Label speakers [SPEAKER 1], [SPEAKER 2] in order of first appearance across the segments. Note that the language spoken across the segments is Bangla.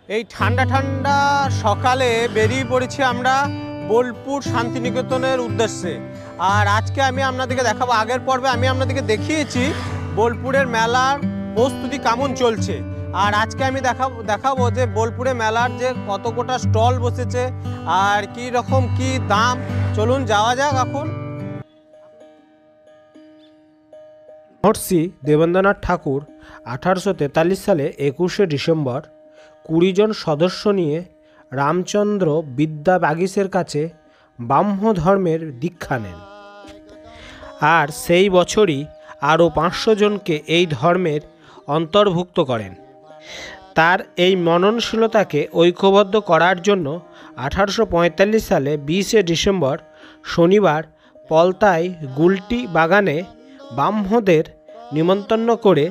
[SPEAKER 1] এই ঠান্ডা ঠান্ডা সকালে বেরিয়ে পড়েছি আমরা বোলপুর শান্তিনিকেতনের উদ্দেশ্যে। আর আজকে আমি আপনাদেরকে দেখাবো, আগের পর্বে আমি আপনাদেরকে দেখিয়েছি বোলপুরের মেলার প্রস্তুতি কেমন চলছে। আর আজকে আমি দেখাবো যে বোলপুরে মেলার যে কত কোটা স্টল বসেছে আর কি রকম কি দাম। চলুন যাওয়া যাক এখন। মহর্ষি দেবেন্দ্রনাথ ঠাকুর 1843 সালে 21শে ডিসেম্বর 20 জন সদস্য নিয়ে রামচন্দ্র বিদ্যা বাগিসের কাছে ব্রাহ্ম ধর্মের দীক্ষা নেন। আর সেই বছরই আরও 500 জনকে এই ধর্মের অন্তর্ভুক্ত করেন। তার এই মননশীলতাকে ঐক্যবদ্ধ করার জন্য 1845 সালে 20শে ডিসেম্বর শনিবার পলতায় গুলটি বাগানে ব্রাহ্মদের নিমন্ত্রণ করে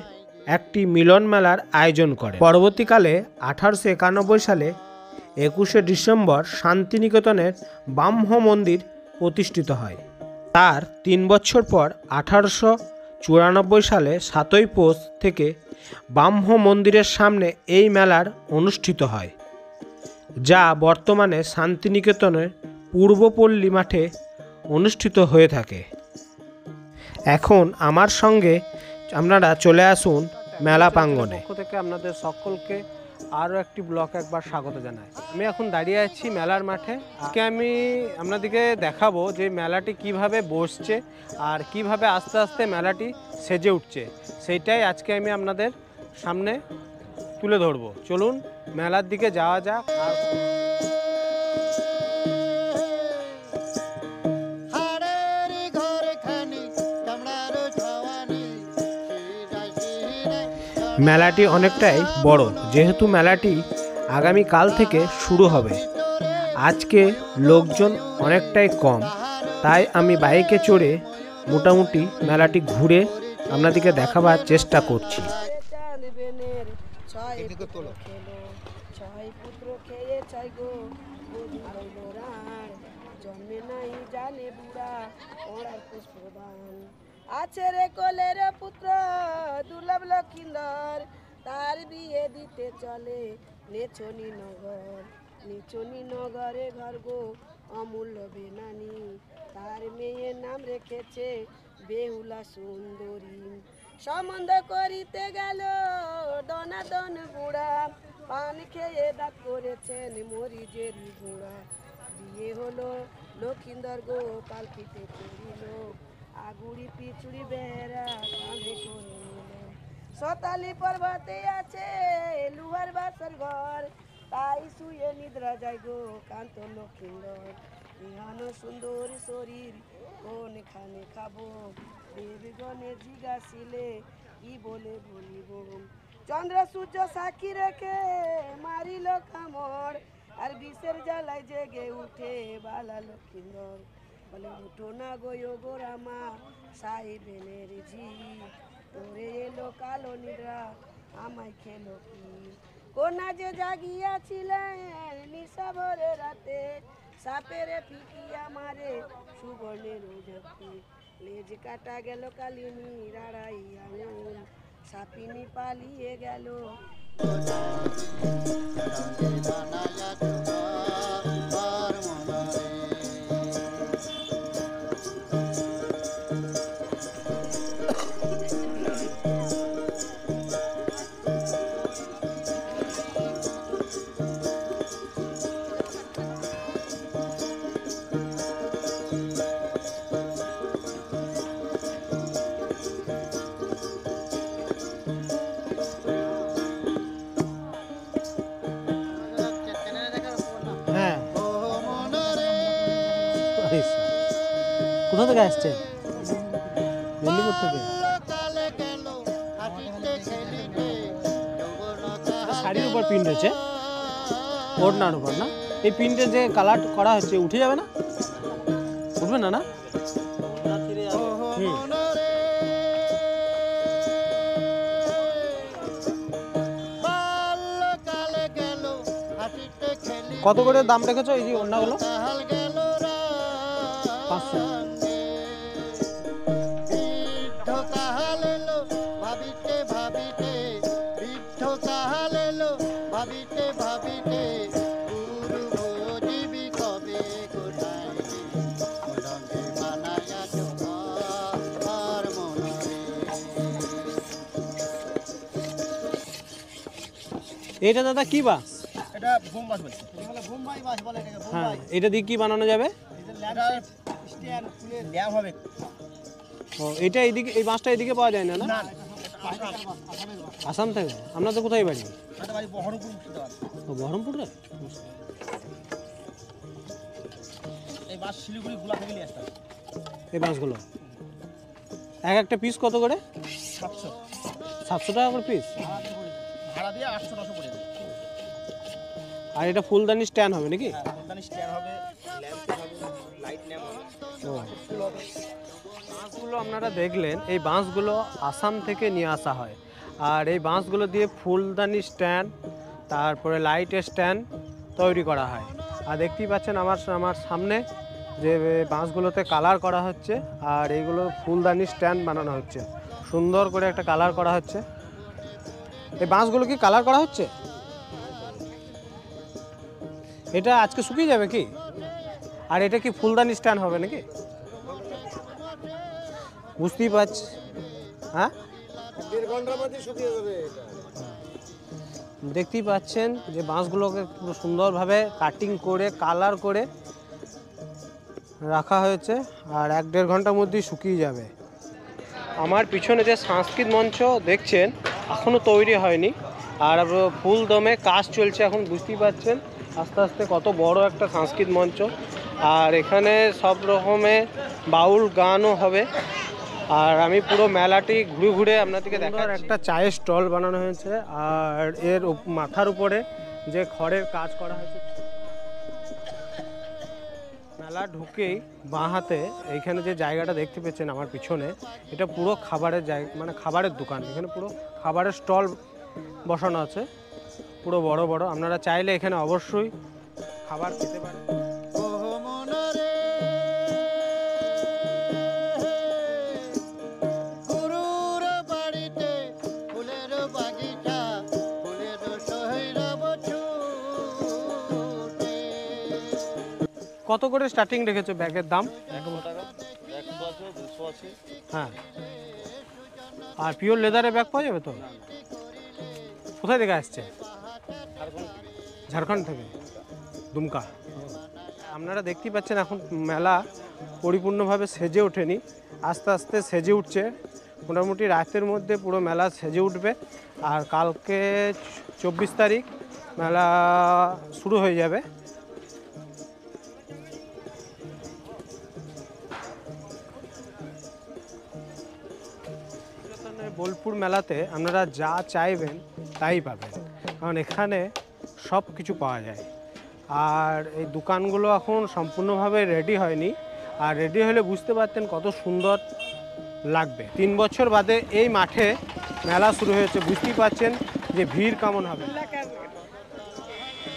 [SPEAKER 1] একটি মিলন মেলার আয়োজন করে। পরবর্তীকালে 1891 সালে 21শে ডিসেম্বর শান্তিনিকেতনের ব্রাহ্ম মন্দির প্রতিষ্ঠিত হয়। তার 3 বছর পর 1894 সালে 7ই পৌষ থেকে ব্রাহ্ম মন্দিরের সামনে এই মেলার অনুষ্ঠিত হয়, যা বর্তমানে শান্তিনিকেতনের পূর্বপল্লী মাঠে অনুষ্ঠিত হয়ে থাকে। এখন আমার সঙ্গে আপনারা চলে আসুন মেলা প্রাঙ্গণে। পক্ষ থেকে আপনাদের সকলকে আরও একটি ব্লকে একবার স্বাগত জানাই। আমি এখন দাঁড়িয়ে আছি মেলার মাঠে। আজকে আমি আপনাদেরকে দেখাবো যে মেলাটি কিভাবে বসছে আর কিভাবে আস্তে আস্তে মেলাটি সেজে উঠছে, সেইটাই আজকে আমি আপনাদের সামনে তুলে ধরবো। চলুন মেলার দিকে যাওয়া যাক। আর মেলাটি অনেকটাই বড়, যেহেতু মেলাটি আগামীকাল থেকে শুরু হবে। আজকে লোকজন অনেকটাই কম, তাই আমি বাইকে চড়ে মোটামুটি মেলাটি ঘুরে আপনাদেরকে দেখাবার চেষ্টা করছি।
[SPEAKER 2] আছে রে কোলের পুত্র দুর্লভ লক্ষিন্দর, তার বিয়ে দিতে চলে নেচনি নগর। নেচনি নগরে ঘর গো অমূল্য বেনানি, তার মেয়ের নাম রেখেছে বেহুলা সুন্দরী। সম্বন্ধ করিতে গেল দনাদন বুড়া, পান খেয়ে দাঁত করেছেন মরিজের গুড়া। বিয়ে হলো লক্ষিন্দর গো পালকিতে চড়িল, আগুড়ি পিছুড়ি বেড়া কাঁধে করে নিল। সতালি পর্বতে আছে লুহার বাসর ঘর, তাই শুয়ে নিদ্রা যায় গো কান্ত লক্ষিন্দর। ইহান সুন্দর শরীর কোনখানে খাবো, দেবগণে জিজ্ঞাসিলে কি বলে বলিব। চন্দ্র সূর্য সাক্ষী রেখে মারিল কামড়, আর বিষের জ্বালায় জেগে উঠে বালা লক্ষিন্দর। বলে উঠো না গো রামা সাহেবেনের ঝি, তোরে এলো কালো নিদ্রা আমায় খেলো কি। কোনা যে জাগিয়াছিলেন নিশা ভরে রাতে, সাপেরে পিটিয়া মারে সুবর্ণের জাতি। লেজ কাটা গেল কালিনী রাড়াই আঙুল, সাপিনী পালিয়ে গেল। কোথা থেকে আসছে? মেদিনীপুর থেকে। শাড়ির উপর প্রিন্ট হচ্ছে, ওড়নার উপর না? এই প্রিন্টের যে কালার করা হচ্ছে উঠে যাবে না? উঠবে না? না কত করে দাম রেখেছো এই যে ওড়নাগুলো? 500।
[SPEAKER 3] ভাবিতে ভাবিতে পূর্ব জীবী কবে কোথায় উলঙ্গে বানায়া তোমার মনরে।
[SPEAKER 2] এটা দাদা কি বাস?
[SPEAKER 3] এটা বোম বাস বলছে, এটা বলে বোম্বাই বাস বলে এটাকে,
[SPEAKER 2] হ্যাঁ,
[SPEAKER 3] বোম্বাই।
[SPEAKER 2] এটা দিয়ে কি বানানো যাবে?
[SPEAKER 3] এটা ল্যাম্প স্ট্যান্ড খুলে ল্যাম্প হবে।
[SPEAKER 2] ও, এটা এইদিকে, এই বাসটা এইদিকে পাওয়া যায় না না?
[SPEAKER 3] না
[SPEAKER 2] আসাম থেকে? আপনার তো কোথায় বাড়ি?
[SPEAKER 3] এটা বাড়ি বহরমপুর মুর্শিদাবাদ।
[SPEAKER 2] ও, বহরমপুরে।
[SPEAKER 3] এই বাস শিলিগুড়ি গোলা থেকে নিয়ে আসতে হবে।
[SPEAKER 2] এই বাসগুলো এক একটা পিস কত করে?
[SPEAKER 3] 700
[SPEAKER 2] 700 টাকা করে পিস।
[SPEAKER 3] ভাড়া দিয়ে 800-900 পড়ে যাবে।
[SPEAKER 2] আর এটা ফুলদানি স্ট্যান্ড হবে নাকি?
[SPEAKER 3] হ্যাঁ, ফুলদানি স্ট্যান্ড হবে, ল্যাম্প হবে, লাইট ল্যাম্প হবে,
[SPEAKER 2] ও,
[SPEAKER 3] ফুল হবে।
[SPEAKER 2] বাঁশগুলো আপনারা দেখলেন, এই বাঁশগুলো আসাম থেকে নিয়ে আসা হয়। আর এই বাঁশগুলো দিয়ে ফুলদানি স্ট্যান্ড, তারপরে লাইটের স্ট্যান্ড তৈরি করা হয়। আর দেখতেই পাচ্ছেন আমার সামনে যে বাঁশগুলোতে কালার করা হচ্ছে, আর এইগুলো ফুলদানি স্ট্যান্ড বানানো হচ্ছে। সুন্দর করে একটা কালার করা হচ্ছে। এই বাঁশগুলো কি কালার করা হচ্ছে? এটা আজকে শুকিয়ে যাবে কি? আর এটা কি ফুলদানি স্ট্যান্ড হবে নাকি? বুঝতেই পারছি। হ্যাঁ,
[SPEAKER 3] 1.5 ঘন্টার মধ্যে শুকিয়ে যাবে এটা।
[SPEAKER 2] দেখতেই পাচ্ছেন যে বাঁশগুলোকে পুরো সুন্দরভাবে কাটিং করে কালার করে রাখা হয়েছে, আর 1-1.5 ঘন্টার মধ্যেই শুকিয়ে যাবে। আমার পিছনে যে সাংস্কৃতিক মঞ্চ দেখছেন এখনও তৈরি হয়নি, আর ফুল দমে কাজ চলছে এখন। বুঝতেই পাচ্ছেন আস্তে আস্তে কত বড় একটা সাংস্কৃতিক মঞ্চ। আর এখানে সব রকমের বাউল গানও হবে। আর আমি পুরো মেলাটি ঘুরে ঘুরে আপনাদেরকে দেখাচ্ছি। একটা চায়ের স্টল বানানো হয়েছে, আর এর মাথার উপরে যে খড়ের কাজ করা হয়েছে। মেলা ঢুকেই বাঁ হাতে এইখানে যে জায়গাটা দেখতে পেয়েছেন আমার পিছনে, এটা পুরো খাবারের জায়গা, মানে খাবারের দোকান। এখানে পুরো খাবারের স্টল বসানো আছে, পুরো বড় বড়। আপনারা চাইলে এখানে অবশ্যই খাবার খেতে পারেন।
[SPEAKER 3] ওহ মনরে গুরুর বাড়িতে ফুলের বাগিচা, ফুলের সহিরব ছুটে।
[SPEAKER 2] কত করে স্টার্টিং রেখেছো ব্যাগের দাম?
[SPEAKER 3] 100 টাকা, 100 আছে, 200 আছে।
[SPEAKER 2] হ্যাঁ, আর পিওর লেদারের ব্যাগ পাওয়া যাবে তো? কোথায় থেকে আসছে? ঝাড়খণ্ড থেকে, দুমকা। আপনারা দেখতেই পাচ্ছেন এখন মেলা পরিপূর্ণভাবে সেজে ওঠেনি, আস্তে আস্তে সেজে উঠছে। মোটামুটি রাতের মধ্যে পুরো মেলা সেজে উঠবে, আর কালকে 24 তারিখ মেলা শুরু হয়ে যাবে। বোলপুর মেলাতে আপনারা যা চাইবেন তাই পাবেন, কারণ এখানে সব কিছু পাওয়া যায়। আর এই দোকানগুলো এখন সম্পূর্ণভাবে রেডি হয়নি, আর রেডি হলে বুঝতে পারতেন কত সুন্দর লাগবে। 3 বছর বাদে এই মাঠে মেলা শুরু হয়েছে, বুঝতেই পারছেন যে ভিড় কেমন হবে।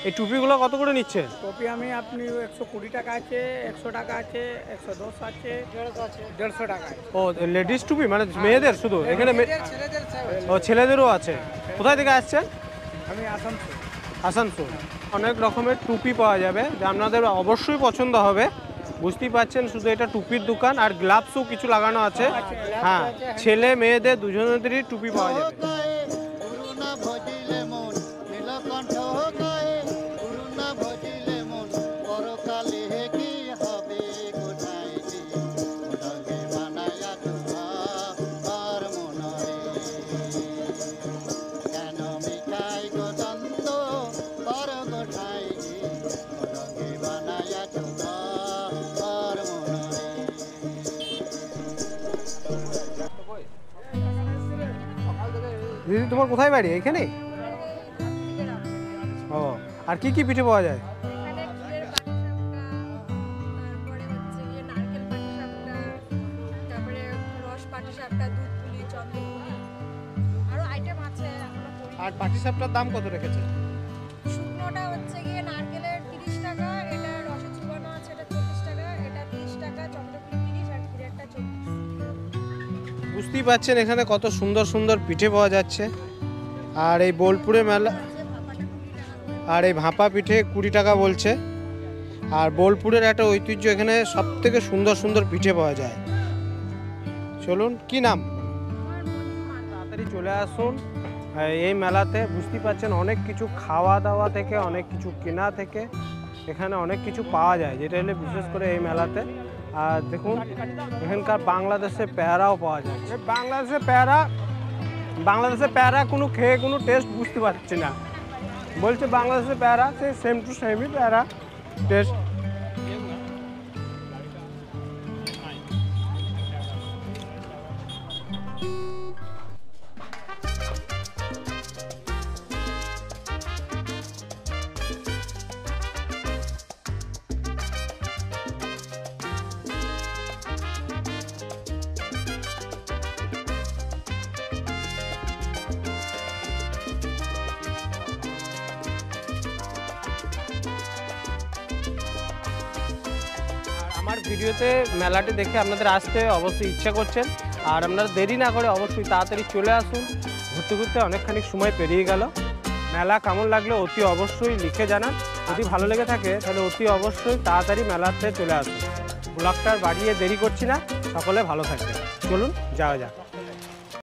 [SPEAKER 2] এই টুপিগুলো কত করে নিচ্ছে?
[SPEAKER 4] টপি আমি আপনি 120 টাকা আছে, 100 টাকা আছে, 110 আছে, 150 টাকা আছে।
[SPEAKER 2] ও, লেডিস টুপি মানে মেয়েদের শুধু? এখানে ও, ছেলেদেরও আছে। কোথায় থেকে আসছেন?
[SPEAKER 4] আমি আসানসোল।
[SPEAKER 2] আসানসোল। অনেক রকমের টুপি পাওয়া যাবে যা আপনাদের অবশ্যই পছন্দ হবে। বুঝতেই পাচ্ছেন শুধু এটা টুপির দোকান, আর গ্লাভসও কিছু লাগানো আছে। হ্যাঁ, ছেলে মেয়েদের দুজনেদেরই টুপি পাওয়া যাবে।
[SPEAKER 3] গুরু না ভজিলে মন নীলকণ্ঠ গায়ে, গুরু না ভজিলে মন পরকালে কি হবে কোথায় যে উলঙ্গে বানায়া তোমার মনরে। কেন মিঠাই গো দ্বন্দ্ব পর কোথায় যে উলঙ্গে বানায়া তোমার মনরে।
[SPEAKER 2] দিদি, তোমার কোথায় বাড়ি? এখানে? ও, আর কি কি পিঠে পাওয়া যায়?
[SPEAKER 5] এখানে ক্ষীরের পাটিসাপটা, তারপরে হচ্ছে গিয়ে নারকেল পাটিসাপটা, তারপরে রস পাটিসাপটা, দুধ পুলি, চন্দ্রপুলি, আরো আইটেম আছে আমরা করি।
[SPEAKER 2] আর পাটিসাপটার দাম কত রেখেছে?
[SPEAKER 5] শুকনোটা হচ্ছে গিয়ে নারকেলের 30 টাকা, এটা রসে চুবানো আছে এটা 40 টাকা, এটা 30 টাকা, চন্দ্রপুলি 30 আর ক্ষীরেরটা 40।
[SPEAKER 2] বুঝতেই পাচ্ছেন এখানে কত সুন্দর সুন্দর পিঠে পাওয়া যাচ্ছে। আর এই বোলপুরে মেলা,
[SPEAKER 5] আছে ভাপাটা 20 টাকা।
[SPEAKER 2] আর এই ভাপা পিঠে 20 টাকা বলছে। আর বোলপুরের একটা ঐতিহ্য, এখানে সব থেকে সুন্দর সুন্দর পিঠে পাওয়া যায়। চলুন, কি নাম? তাড়াতাড়ি চলে আসুন এই মেলাতে। বুঝতেই পারছেন অনেক কিছু খাওয়া দাওয়া থেকে অনেক কিছু কেনা থেকে এখানে অনেক কিছু পাওয়া যায়, যেটা হলে বিশেষ করে এই মেলাতে। আর দেখুন এখানকার বাংলাদেশের পেয়ারাও পাওয়া যায়। বাংলাদেশের পেয়ারা কোনো খেয়ে কোনো টেস্ট বুঝতে পারছি না। বলছে বাংলাদেশের পেয়ারা সে সেম টু সেমই পেয়ারা টেস্ট। আমার ভিডিওতে মেলাটি দেখে আপনাদের আসতে অবশ্যই ইচ্ছা করছেন, আর আপনারা দেরি না করে অবশ্যই তাড়াতাড়ি চলে আসুন। ঘুরতে ঘুরতে অনেকখানি সময় পেরিয়ে গেল। মেলা কেমন লাগলো অতি অবশ্যই লিখে জানান। যদি ভালো লেগে থাকে তাহলে অতি অবশ্যই তাড়াতাড়ি মেলাতে চলে আসুন। ব্লগটা বাড়িয়ে দেরি করছি না, সকলে ভালো থাকবেন। চলুন যাওয়া যাক।